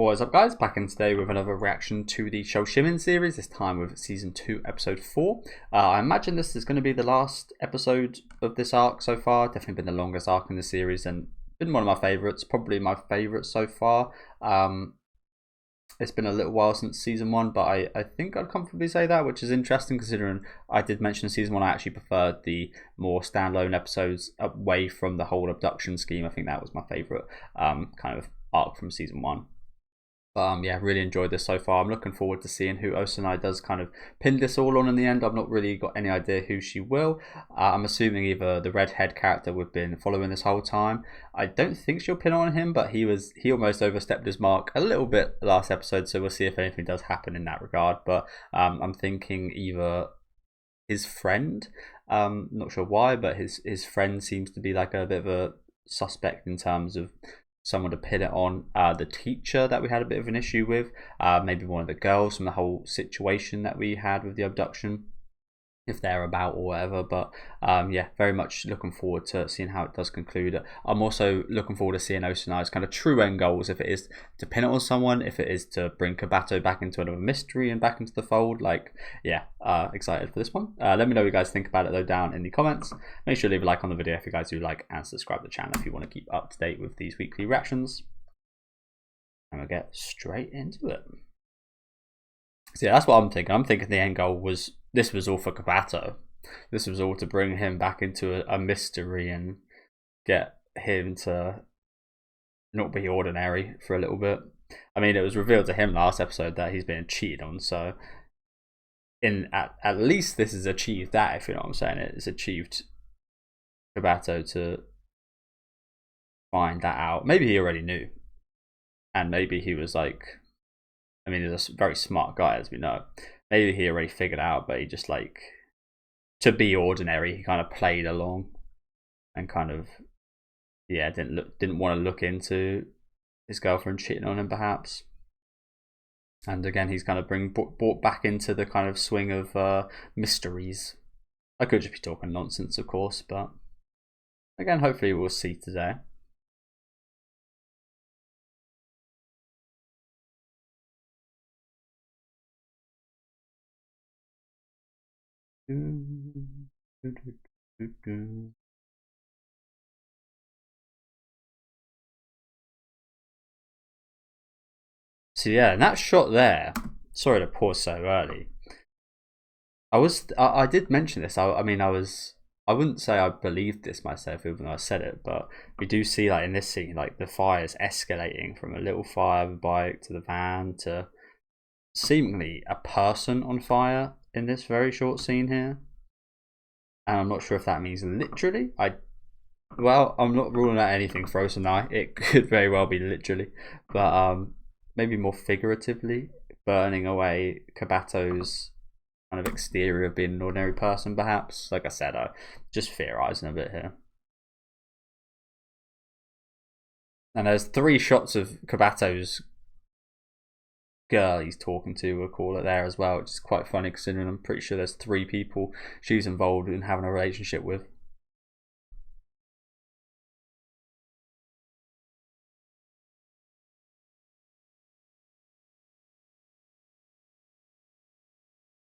What is up, guys? Back in today with another reaction to the Shoshimin series, this time with season 2 episode 4. I imagine this is going to be the last episode of this arc so far. Definitely been the longest arc in the series and been one of my favourites, probably my favourite so far. It's been a little while since season 1, but I think I'd comfortably say that, which is interesting considering I did mention in season 1 I actually preferred the more standalone episodes away from the whole abduction scheme. I think that was my favourite kind of arc from season 1. Yeah, really enjoyed this so far. I'm looking forward to seeing who Osanai does kind of pin this all on in the end. I've not really got any idea who she will. I'm assuming either the redhead character we've been following this whole time. I don't think she'll pin on him, but he almost overstepped his mark a little bit last episode, so we'll see if anything does happen in that regard. But I'm thinking either his friend, not sure why, but his friend seems to be like a bit of a suspect in terms of someone to pin it on. The teacher that we had a bit of an issue with, maybe one of the girls from the whole situation that we had with the abduction, if they're about or whatever. But yeah, very much looking forward to seeing how it does conclude. I'm also looking forward to seeing Osanai's kind of true end goals, if it is to pin it on someone, if it is to bring Kabato back into another mystery and back into the fold. Like, yeah, excited for this one. Let me know what you guys think about it though down in the comments. Make sure to leave a like on the video if you guys do like, and subscribe to the channel if you want to keep up to date with these weekly reactions. And we'll get straight into it. So yeah, that's what I'm thinking. I'm thinking the end goal was, this was all for Kabato. This was all to bring him back into a mystery and get him to not be ordinary for a little bit. I mean, it was revealed to him last episode that he's being cheated on, so at least this has achieved that, if you know what I'm saying. It's achieved Kabato to find that out. Maybe he already knew, and maybe he was like, I mean, he's a very smart guy, as we know. Maybe he already figured out, but he just, like, to be ordinary, he kind of played along and kind of, yeah, didn't want to look into his girlfriend cheating on him, perhaps. And again, he's kind of brought back into the kind of swing of mysteries. I could just be talking nonsense, of course, but again, hopefully we'll see today. So yeah, and that shot there, sorry to pause so early. I did mention this. I mean, I wouldn't say I believed this myself even though I said it, but we do see, like, in this scene, like, the fire's escalating from a little fire of a bike to the van to seemingly a person on fire in this very short scene here. And I'm not sure if that means literally. Well, I'm not ruling out anything for Osanai. It could very well be literally, but maybe more figuratively, burning away Kabato's kind of exterior of being an ordinary person, perhaps. Like I said, I'm just theorizing a bit here. And there's 3 shots of Kabato's girl he's talking to, we'll call it, there as well, which is quite funny considering I'm pretty sure there's 3 people she's involved in having a relationship with.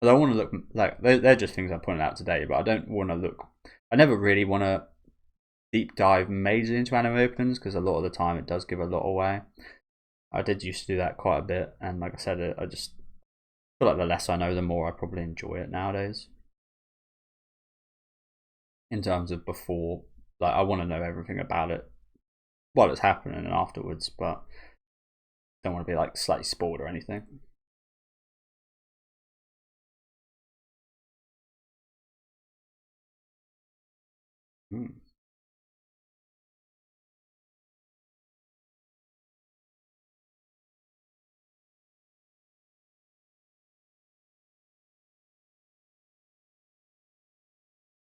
I don't want to look like they're just things I'm pointing out today, but I don't want to look. I never really want to deep dive majorly into anime openings because a lot of the time it does give a lot away. I did used to do that quite a bit, and like I said, I just feel like the less I know, the more I probably enjoy it nowadays. In terms of before, like, I want to know everything about it while it's happening and afterwards, but don't want to be like slightly spoiled or anything.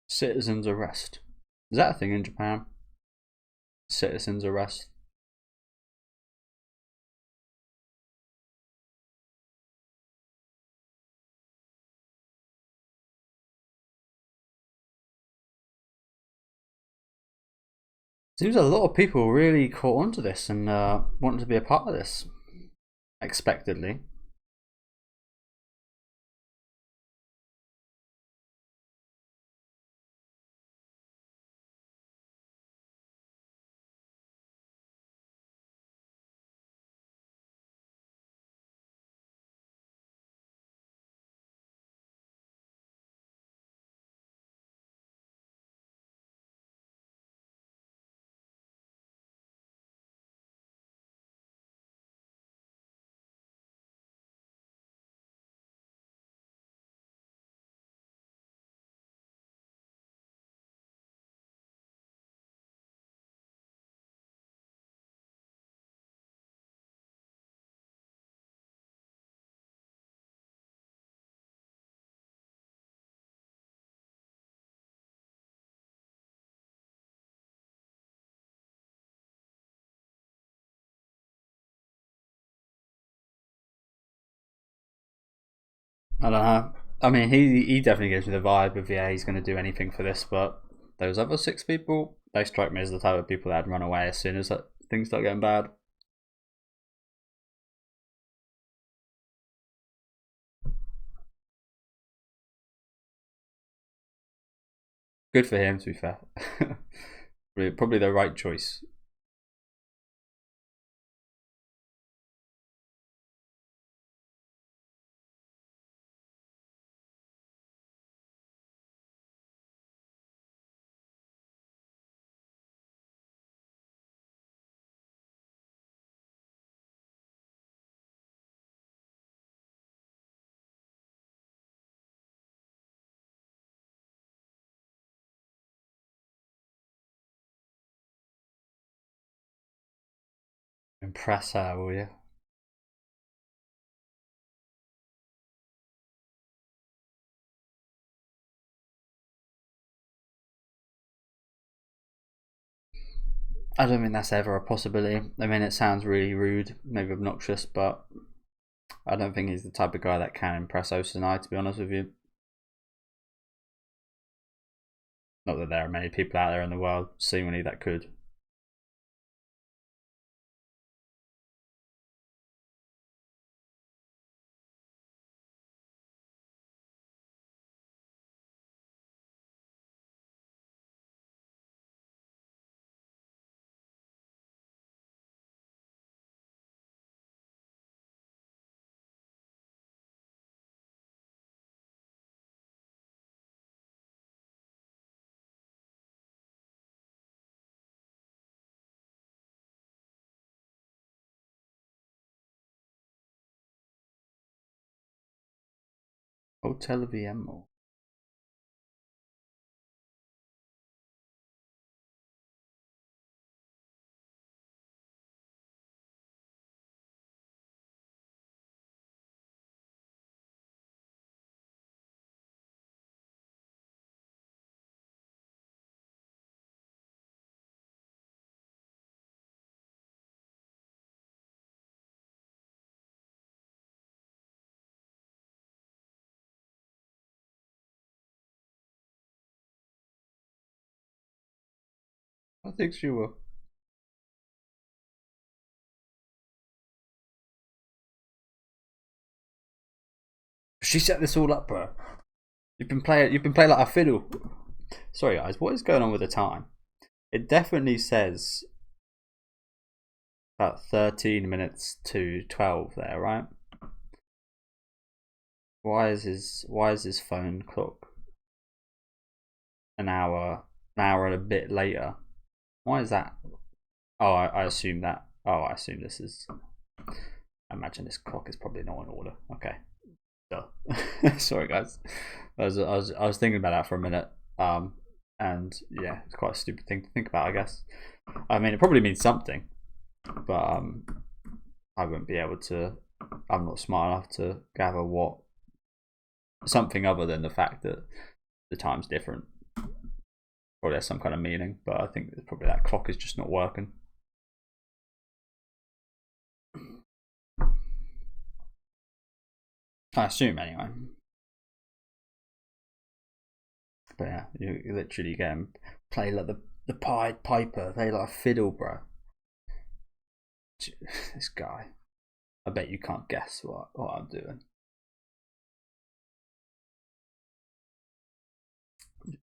Citizen's arrest. Is that a thing in Japan? Citizen's arrest. Seems a lot of people really caught onto this and wanted to be a part of this. expectedly. I don't know. I mean, he definitely gives me the vibe of, yeah, he's going to do anything for this, but those other 6 people, they strike me as the type of people that'd run away as soon as things start getting bad. Good for him, to be fair. Probably the right choice. Impress her, will you? I don't think that's ever a possibility. I mean, it sounds really rude, maybe obnoxious, but I don't think he's the type of guy that can impress Osanai, to be honest with you. Not that there are many people out there in the world, seemingly, that could. Hotel VMO. I think she will. She set this all up, bro. You've been playing like a fiddle. Sorry guys, what is going on with the time? It definitely says about 13 minutes to 12 there, right? Why is his phone clock an hour and a bit later? Why is that? Oh, I assume that. Oh, I assume this is. I imagine this clock is probably not in order. Okay. Duh. Sorry, guys. I was thinking about that for a minute. And yeah, it's quite a stupid thing to think about, I guess. I mean, it probably means something, but I wouldn't be able to. I'm not smart enough to gather what something other than the fact that the time's different. Or there's some kind of meaning, but I think probably that clock is just not working. I assume anyway. But yeah, you literally get him play like the Pied Piper, play like a fiddle, bro. This guy. I bet you can't guess what I'm doing.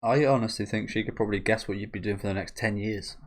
I honestly think she could probably guess what you'd be doing for the next 10 years.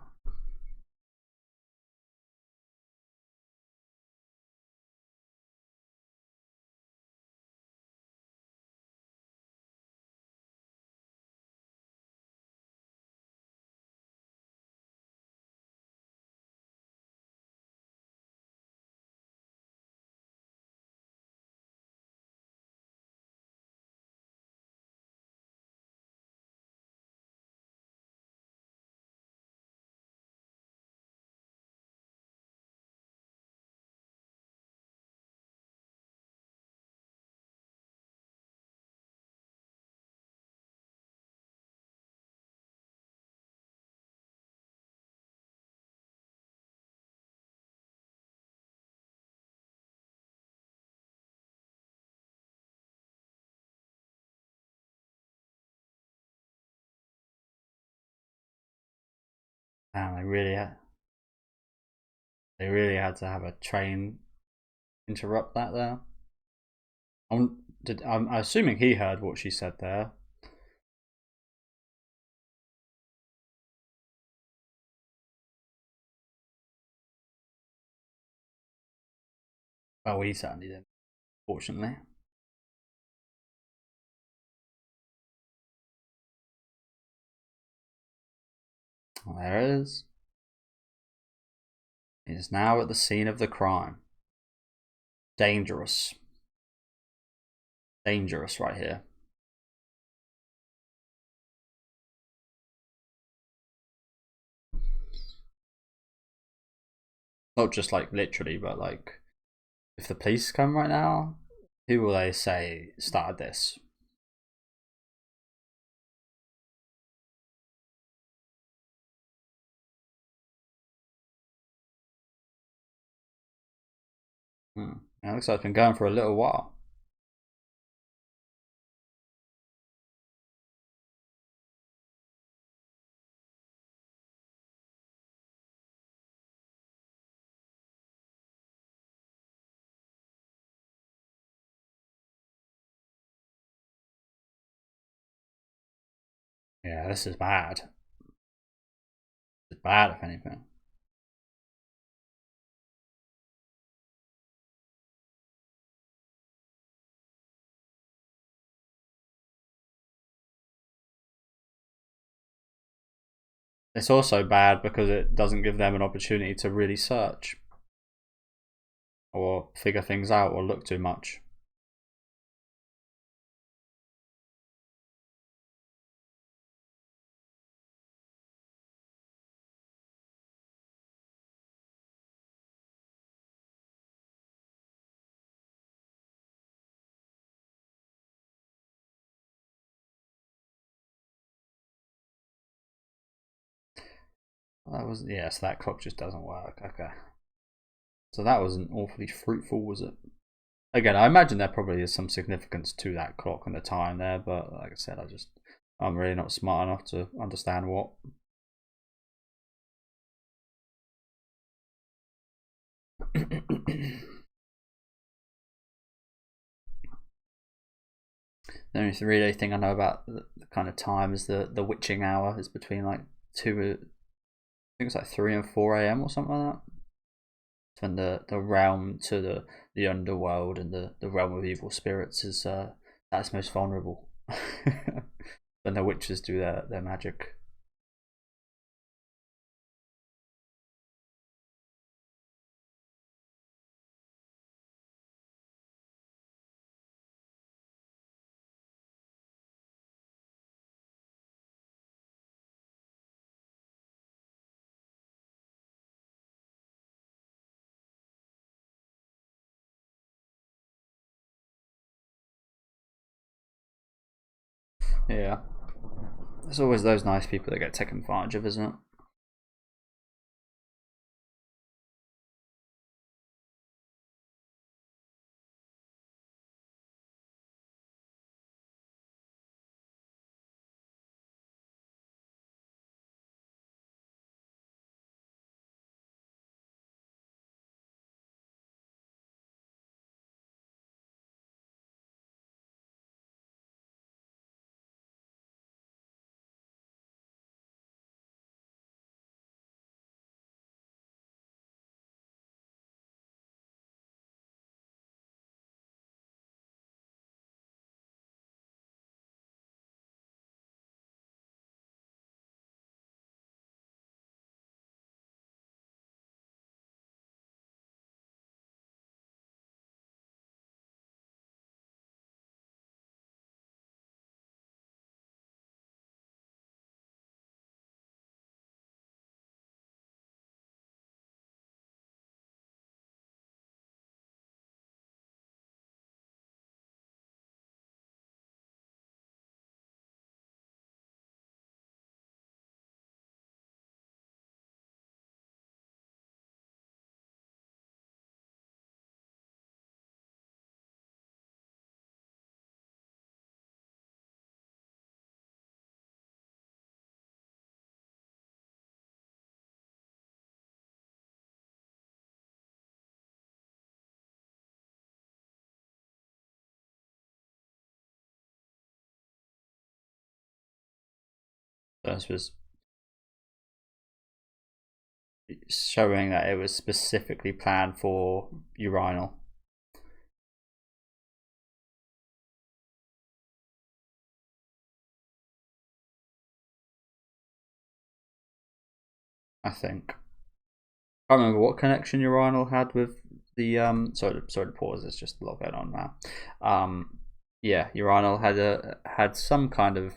And they really had to have a train interrupt that there. I'm assuming he heard what she said there. Well, he certainly didn't, fortunately. Well, there it is. He is now at the scene of the crime. Dangerous. Dangerous right here. Not just like literally, but like if the police come right now, who will they say started this? It looks like it's been going for a little while. Yeah, this is bad. It's bad, if anything. It's also bad because it doesn't give them an opportunity to really search or figure things out or look too much. That was, yes, that clock just doesn't work. Okay. So that wasn't awfully fruitful, was it? Again, I imagine there probably is some significance to that clock and the time there, but like I said, I'm really not smart enough to understand what. The only really thing I know about the kind of time is the witching hour is between like two, I think it's like 3 and 4 a.m. or something like that. It's when the realm to the underworld and the realm of evil spirits is that's most vulnerable. When the witches do their magic. Yeah. There's always those nice people that get taken advantage of, isn't it? This was showing that it was specifically planned for urinal. I think. I can't remember what connection urinal had with the sorry to pause, there's just a lot going on now. Yeah, urinal had some kind of,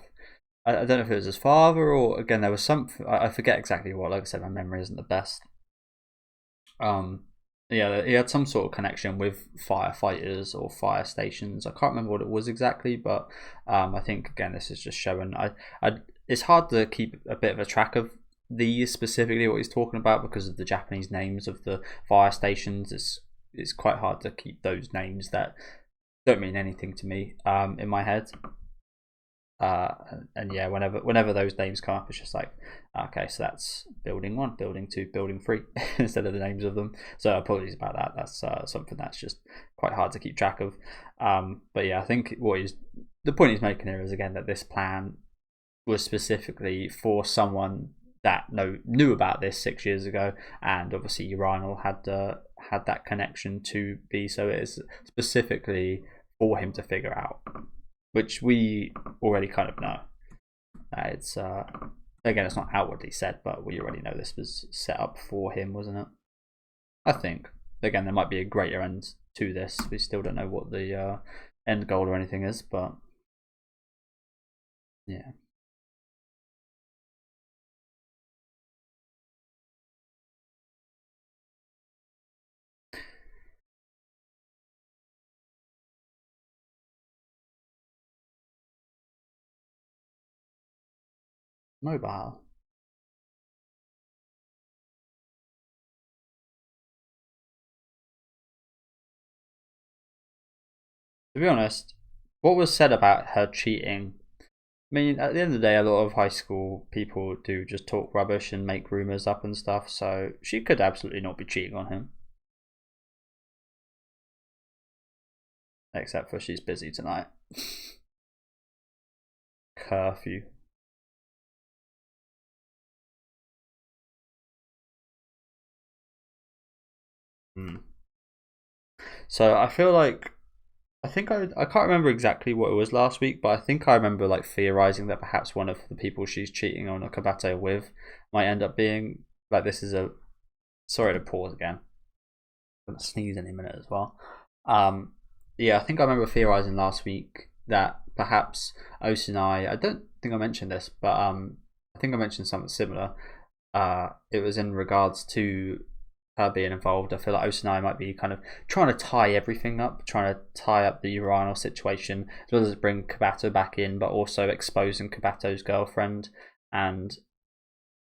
I don't know if it was his father or again there was some, I forget exactly what. Like I said, my memory isn't the best. Yeah, he had some sort of connection with firefighters or fire stations. I can't remember what it was exactly, but I think again this is just showing. It's hard to keep a bit of a track of these specifically what he's talking about because of the Japanese names of the fire stations. It's quite hard to keep those names that don't mean anything to me in my head. And yeah, whenever those names come up, it's just like, okay, so that's building 1, building 2, building 3 instead of the names of them. So apologies about that. That's something that's just quite hard to keep track of. But yeah, I think the point he's making here is again that this plan was specifically for someone that knew about this 6 years ago, and obviously urinal had that connection to be, so it is specifically for him to figure out, which we already kind of know. It's again, it's not outwardly said, but we already know this was set up for him, wasn't it? I think. Again, there might be a greater end to this. We still don't know what the end goal or anything is, but yeah. Mobile. To be honest, what was said about her cheating, I mean, at the end of the day, a lot of high school people do just talk rubbish and make rumors up and stuff, so she could absolutely not be cheating on him. Except for she's busy tonight. Curfew. Hmm. So I feel like I can't remember exactly what it was last week, but I think I remember like theorizing that perhaps one of the people she's cheating on a Kabato with might end up being like, this is a, sorry to pause again. I'm gonna sneeze any minute as well. Um, yeah, I think I remember theorizing last week that perhaps Osunai. I don't think I mentioned this, but I think I mentioned something similar. It was in regards to her being involved. I feel like Osunai might be kind of trying to tie everything up, trying to tie up the urinal situation, as well as bring Kabato back in, but also exposing Kabato's girlfriend and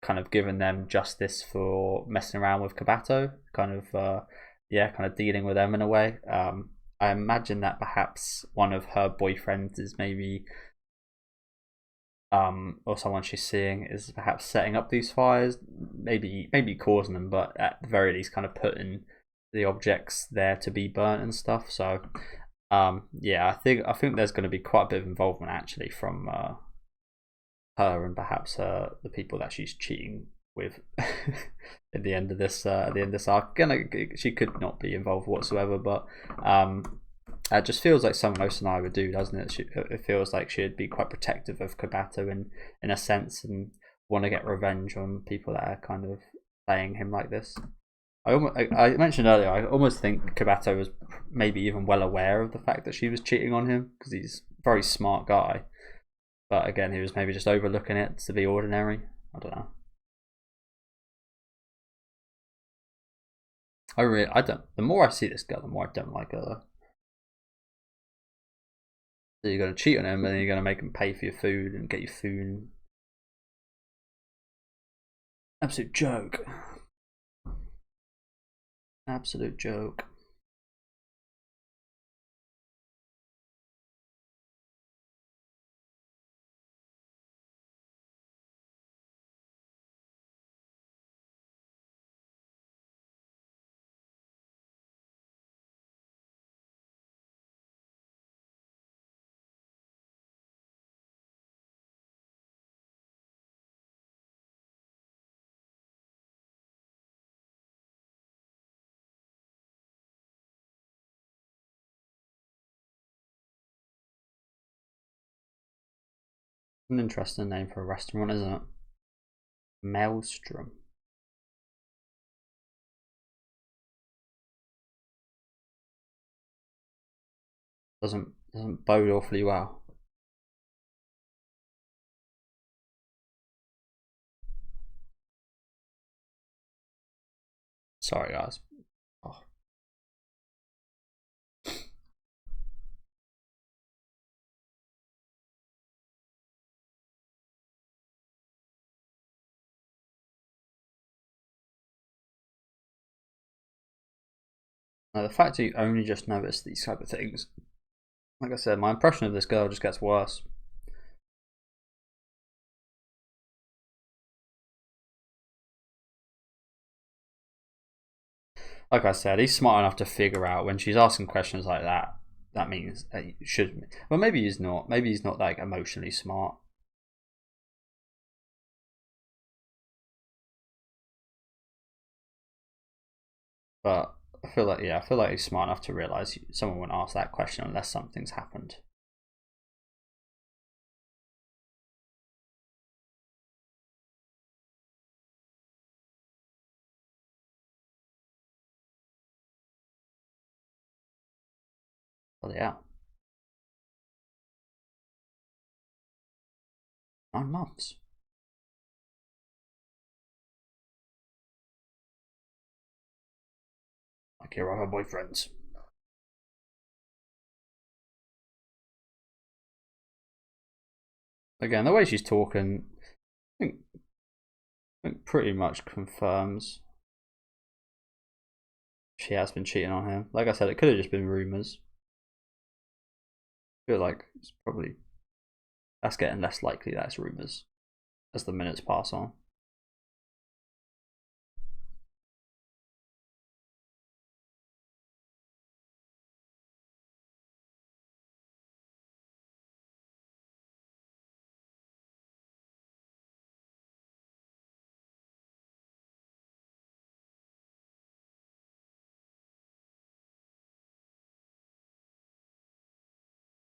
kind of giving them justice for messing around with Kabato, kind of yeah, kind of dealing with them in a way. I imagine that perhaps one of her boyfriends is maybe or someone she's seeing is perhaps setting up these fires, maybe causing them, but at the very least kind of putting the objects there to be burnt and stuff. So yeah, I think there's going to be quite a bit of involvement actually from her and perhaps the people that she's cheating with at the end of this arc. Again, she could not be involved whatsoever, but it just feels like something Osunai would do, doesn't it? It feels like she'd be quite protective of Kabato in a sense, and want to get revenge on people that are kind of playing him like this. I mentioned earlier, I almost think Kabato was maybe even well aware of the fact that she was cheating on him because he's a very smart guy. But again, he was maybe just overlooking it to be ordinary. I don't know. I don't. The more I see this girl, the more I don't like her. So you're gonna cheat on him, and then you're gonna make him pay for your food and get your food. Absolute joke. Absolute joke. An interesting name for a restaurant, isn't it? Maelstrom. Doesn't bode awfully well. Sorry, guys. Oh. Now, the fact that you only just notice these type of things, like I said, my impression of this girl just gets worse. Like I said, he's smart enough to figure out when she's asking questions like that. That means that he should. Well, maybe he's not. Maybe he's not like emotionally smart. But I feel like I feel like he's smart enough to realize someone won't ask that question unless something's happened. But yeah, 9 months. Like your other boyfriends. Again, the way she's talking, I think pretty much confirms she has been cheating on him. Like I said, it could have just been rumors. I feel like it's probably that's getting less likely that it's rumors as the minutes pass on.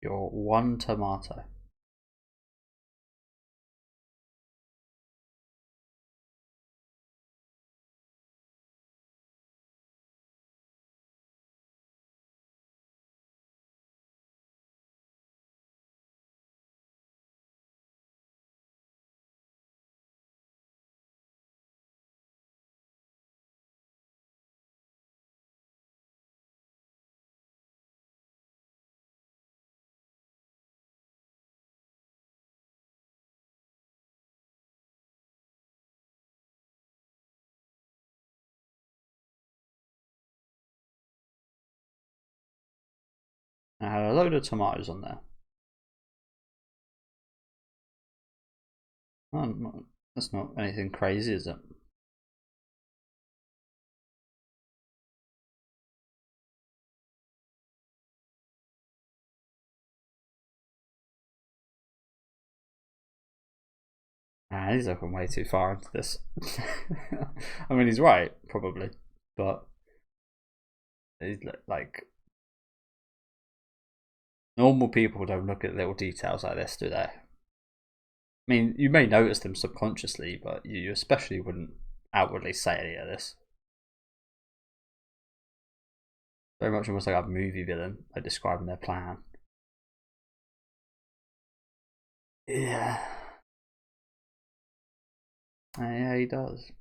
You're one tomato. I had a load of tomatoes on there. Oh, that's not anything crazy, is it? Ah, he's looking way too far into this. I mean, he's right, probably, but he's like normal people don't look at little details like this, do they? I mean, you may notice them subconsciously, but you especially wouldn't outwardly say any of this. Very much almost like a movie villain, like describing their plan. Yeah. Yeah, he does.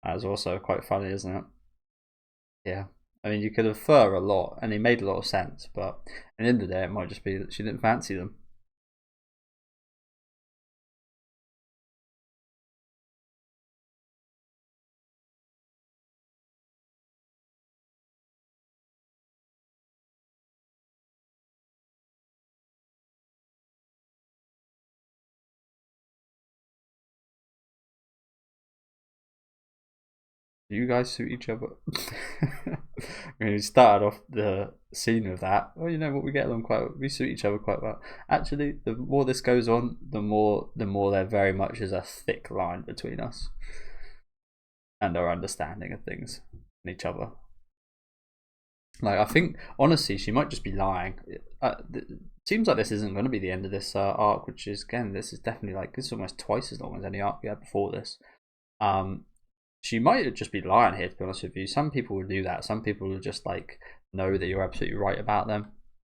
That's also quite funny, isn't it? Yeah. I mean, you could infer a lot, and it made a lot of sense, but at the end of the day, it might just be that she didn't fancy them. You guys suit each other. I mean, we started off the scene with that. Well, you know what, we get along quite well. We suit each other quite well. Actually, the more this goes on, the more there very much is a thick line between us and our understanding of things and each other. Like, I think honestly, she might just be lying. It seems like this isn't going to be the end of this arc, which is, again, this is definitely like, this is almost twice as long as any arc we had before this. She might just be lying here, to be honest with you. Some people would do that. Some people would just like know that you're absolutely right about them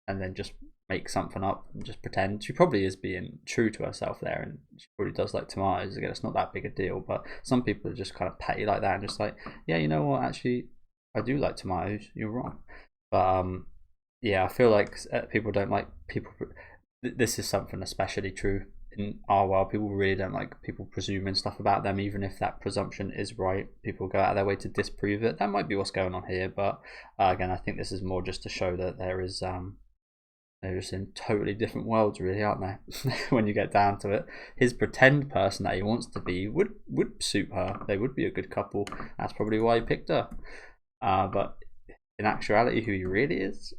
and then just make something up and just pretend. She probably is being true to herself there, and she probably does like tomatoes. Again, it's not that big a deal, but some people are just kind of petty like that and just like, yeah, you know what, actually I do like tomatoes, you're wrong. But yeah, I feel like people don't like people. This is something especially true in our world. People really don't like people presuming stuff about them, even if that presumption is right. People go out of their way to disprove it. That might be what's going on here, but again, I think this is more just to show that there is they're just in totally different worlds, really, aren't they? When you get down to it, his pretend person that he wants to be would suit her. They would be a good couple. That's probably why he picked her. But in actuality, who he really is,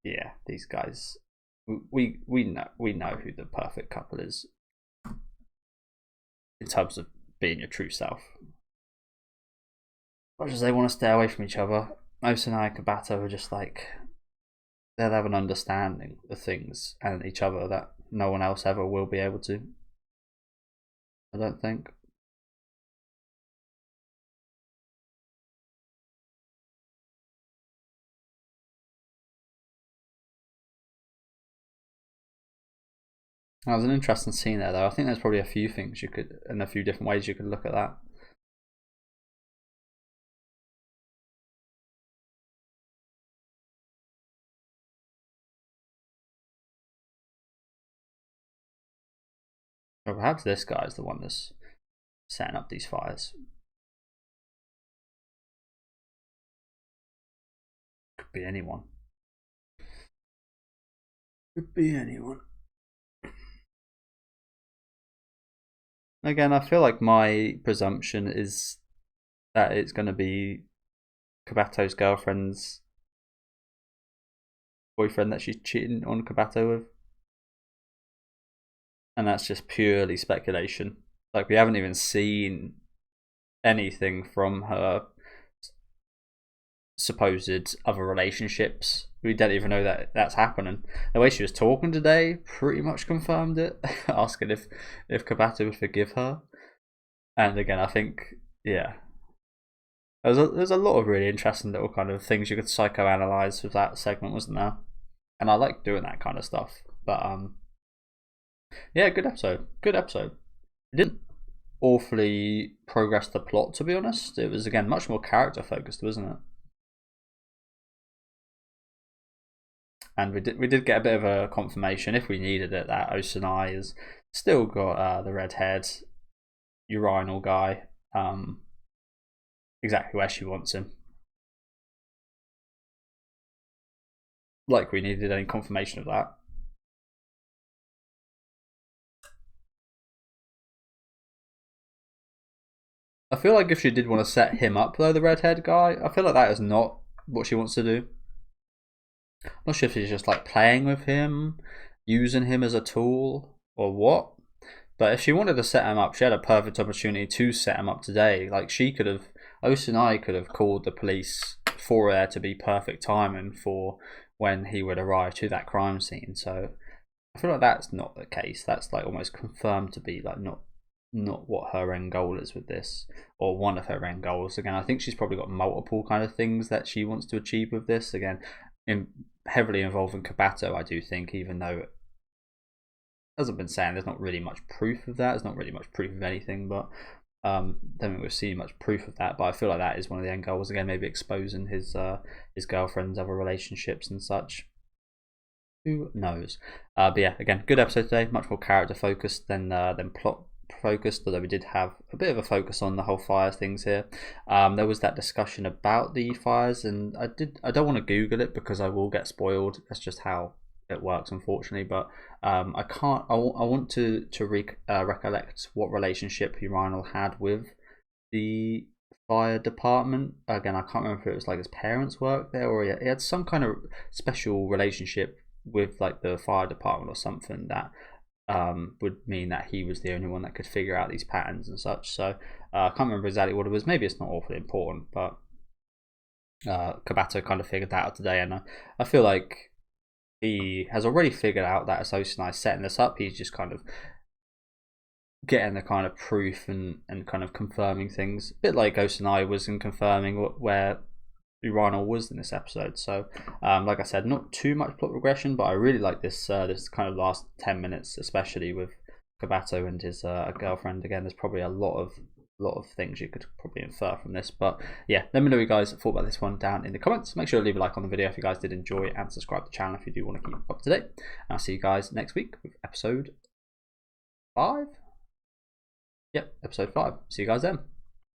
yeah, these guys. We know who the perfect couple is in terms of being your true self. As much as they want to stay away from each other, Osanai and Kabato are just like, they'll have an understanding of things and each other that no one else ever will be able to. I don't think. That was an interesting scene there, though. I think there's probably a few things you could, and a few different ways you could look at that. Or perhaps this guy is the one that's setting up these fires. Could be anyone. Could be anyone. Again, I feel like my presumption is that it's going to be Kabato's girlfriend's boyfriend that she's cheating on Kabato with. And that's just purely speculation. Like, we haven't even seen anything from her supposed other relationships. We don't even know that that's happening. The way she was talking today pretty much confirmed it, asking if Kabato would forgive her. And again, I think, yeah, there's a lot of really interesting little kind of things you could psychoanalyze with that segment, wasn't there? And I like doing that kind of stuff. But yeah, good episode. Good episode. It didn't awfully progress the plot, to be honest. It was, again, much more character focused, wasn't it? And we did get a bit of a confirmation, if we needed it, that Osanai has still got the red-haired urinal guy exactly where she wants him. Like we needed any confirmation of that. I feel like if she did want to set him up, though, the red-haired guy, I feel like that is not what she wants to do. I'm not sure if she's just like playing with him, using him as a tool, or what. But if she wanted to set him up, she had a perfect opportunity to set him up today. Like, she could have, Osanai could have called the police for there to be perfect timing for when he would arrive to that crime scene. So I feel like that's not the case. That's like almost confirmed to be like not what her end goal is with this, or one of her end goals. Again, I think she's probably got multiple kind of things that she wants to achieve with this. Again, heavily involving Kabato, I do think, even though, as I've been saying, there's not really much proof of that. There's not really much proof of anything, but don't think we've seen much proof of that. But I feel like that is one of the end goals. Again, maybe exposing his girlfriend's other relationships and such. Who knows? But yeah, again, good episode today. Much more character focused than plot focused, although we did have a bit of a focus on the whole fires things here. There was that discussion about the fires, and I don't want to Google it because I will get spoiled. That's just how it works, unfortunately. But I can't. I want to recollect what relationship Urinal had with the fire department. Again, I can't remember if it was like his parents worked there, or he had some kind of special relationship with like the fire department or something that would mean that he was the only one that could figure out these patterns and such. So I can't remember exactly what it was. Maybe it's not awfully important, but Kabato kind of figured that out today, and I feel like he has already figured out that Shoshimin is setting this up. He's just kind of getting the kind of proof and kind of confirming things, a bit like Osanai was in confirming where Urano was in this episode. So like I said, not too much plot regression, but I really like this this kind of last 10 minutes, especially with Kabato and his girlfriend. Again, there's probably a lot of things you could probably infer from this, but yeah, let me know what you guys thought about this one down in the comments. Make sure to leave a like on the video if you guys did enjoy it, and subscribe to the channel if you do want to keep up to date. And I'll see you guys next week with episode 5. Yep, episode 5. See you guys then.